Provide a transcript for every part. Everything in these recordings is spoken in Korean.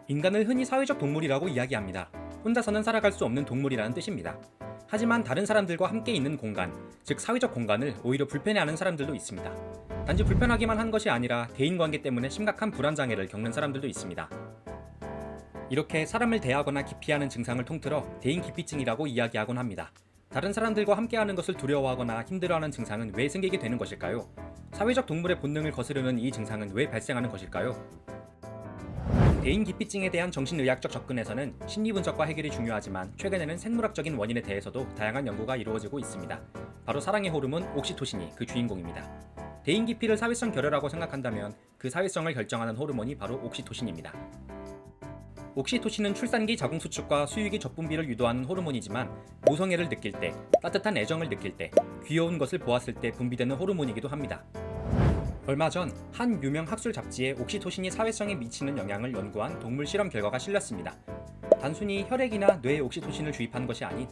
인간을 흔히 사회적 동물이라고 이야기합니다. 혼자서는 살아갈 수 없는 동물이라는 뜻입니다. 하지만 다른 사람들과 함께 있는 공간, 즉 사회적 공간을 오히려 불편해하는 사람들도 있습니다. 단지 불편하기만 한 것이 아니라 대인관계 때문에 심각한 불안장애를 겪는 사람들도 있습니다. 이렇게 사람을 대하거나 기피하는 증상을 통틀어 대인기피증이라고 이야기하곤 합니다. 다른 사람들과 함께하는 것을 두려워하거나 힘들어하는 증상은 왜 생기게 되는 것일까요? 사회적 동물의 본능을 거스르는 이 증상은 왜 발생하는 것일까요? 대인기피증에 대한 정신의학적 접근에서는 심리분석과 해결이 중요하지만 최근에는 생물학적인 원인에 대해서도 다양한 연구가 이루어지고 있습니다. 바로 사랑의 호르몬 옥시토신이 그 주인공입니다. 대인기피를 사회성 결여라고 생각한다면 그 사회성을 결정하는 호르몬이 바로 옥시토신입니다. 옥시토신은 출산기 자궁수축과 수유기 젖분비를 유도하는 호르몬이지만 모성애를 느낄 때, 따뜻한 애정을 느낄 때, 귀여운 것을 보았을 때 분비되는 호르몬이기도 합니다. 얼마 전 한 유명 학술 잡지에 옥시토신이 사회성에 미치는 영향을 연구한 동물 실험 결과가 실렸습니다. 단순히 혈액이나 뇌에 옥시토신을 주입한 것이 아닌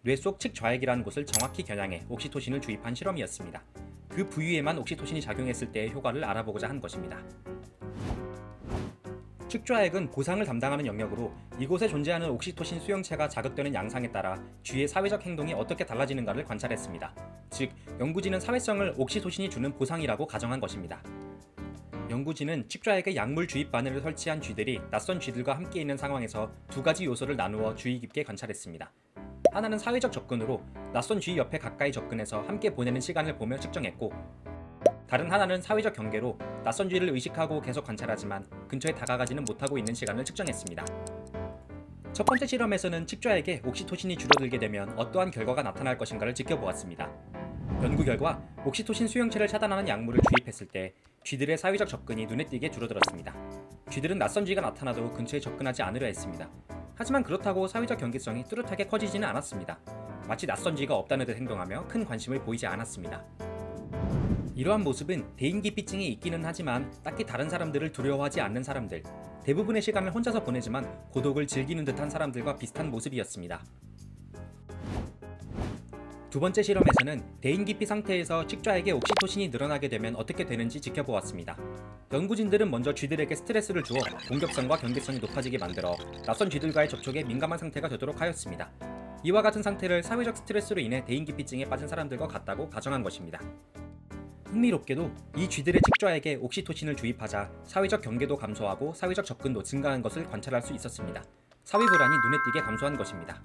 뇌 속 측좌액이라는 곳을 정확히 겨냥해 옥시토신을 주입한 실험이었습니다. 그 부위에만 옥시토신이 작용했을 때의 효과를 알아보고자 한 것입니다. 측좌액은 보상을 담당하는 영역으로 이곳에 존재하는 옥시토신 수용체가 자극되는 양상에 따라 쥐의 사회적 행동이 어떻게 달라지는가를 관찰했습니다. 즉, 연구진은 사회성을 옥시토신이 주는 보상이라고 가정한 것입니다. 연구진은 측좌액에 약물 주입 바늘을 설치한 쥐들이 낯선 쥐들과 함께 있는 상황에서 두 가지 요소를 나누어 주의 깊게 관찰했습니다. 하나는 사회적 접근으로 낯선 쥐 옆에 가까이 접근해서 함께 보내는 시간을 보며 측정했고, 다른 하나는 사회적 경계로 낯선 쥐를 의식하고 계속 관찰하지만 근처에 다가가지는 못하고 있는 시간을 측정했습니다. 첫 번째 실험에서는 측좌에게 옥시토신이 줄어들게 되면 어떠한 결과가 나타날 것인가를 지켜보았습니다. 연구 결과 옥시토신 수용체를 차단하는 약물을 주입했을 때 쥐들의 사회적 접근이 눈에 띄게 줄어들었습니다. 쥐들은 낯선 쥐가 나타나도 근처에 접근하지 않으려 했습니다. 하지만 그렇다고 사회적 경계성이 뚜렷하게 커지지는 않았습니다. 마치 낯선 쥐가 없다는 듯 행동하며 큰 관심을 보이지 않았습니다. 이러한 모습은 대인기피증이 있기는 하지만 딱히 다른 사람들을 두려워하지 않는 사람들, 대부분의 시간을 혼자서 보내지만 고독을 즐기는 듯한 사람들과 비슷한 모습이었습니다. 두 번째 실험에서는 대인기피 상태에서 측좌에게 옥시토신이 늘어나게 되면 어떻게 되는지 지켜보았습니다. 연구진들은 먼저 쥐들에게 스트레스를 주어 공격성과 경계성이 높아지게 만들어 낯선 쥐들과의 접촉에 민감한 상태가 되도록 하였습니다. 이와 같은 상태를 사회적 스트레스로 인해 대인기피증에 빠진 사람들과 같다고 가정한 것입니다. 흥미롭게도 이 쥐들의 측좌에게 옥시토신을 주입하자 사회적 경계도 감소하고 사회적 접근도 증가한 것을 관찰할 수 있었습니다. 사회 불안이 눈에 띄게 감소한 것입니다.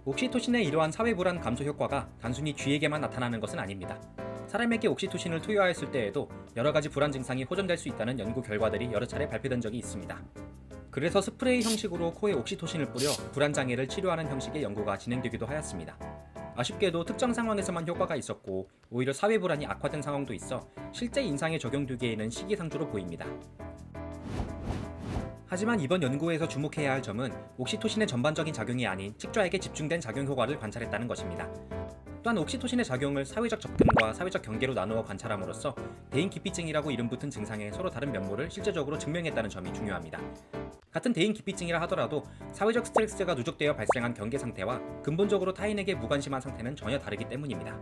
옥시토신의 이러한 사회 불안 감소 효과가 단순히 쥐에게만 나타나는 것은 아닙니다. 사람에게 옥시토신을 투여하였을 때에도 여러 가지 불안 증상이 호전될 수 있다는 연구 결과들이 여러 차례 발표된 적이 있습니다. 그래서 스프레이 형식으로 코에 옥시토신을 뿌려 불안 장애를 치료하는 형식의 연구가 진행되기도 하였습니다. 아쉽게도 특정 상황에서만 효과가 있었고 오히려 사회 불안이 악화된 상황도 있어 실제 인상에 적용되기에는 시기상조로 보입니다. 하지만 이번 연구에서 주목해야 할 점은 옥시토신의 전반적인 작용이 아닌 측좌에게 집중된 작용 효과를 관찰했다는 것입니다. 또한 옥시토신의 작용을 사회적 접근과 사회적 경계로 나누어 관찰함으로써 대인기피증이라고 이름 붙은 증상의 서로 다른 면모를 실제적으로 증명했다는 점이 중요합니다. 같은 대인기피증이라 하더라도 사회적 스트레스가 누적되어 발생한 경계 상태와 근본적으로 타인에게 무관심한 상태는 전혀 다르기 때문입니다.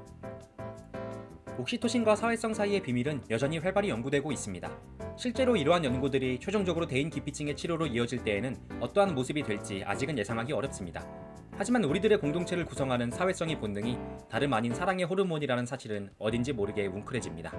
옥시토신과 사회성 사이의 비밀은 여전히 활발히 연구되고 있습니다. 실제로 이러한 연구들이 최종적으로 대인기피증의 치료로 이어질 때에는 어떠한 모습이 될지 아직은 예상하기 어렵습니다. 하지만 우리들의 공동체를 구성하는 사회성의 본능이 다름 아닌 사랑의 호르몬이라는 사실은 어딘지 모르게 뭉클해집니다.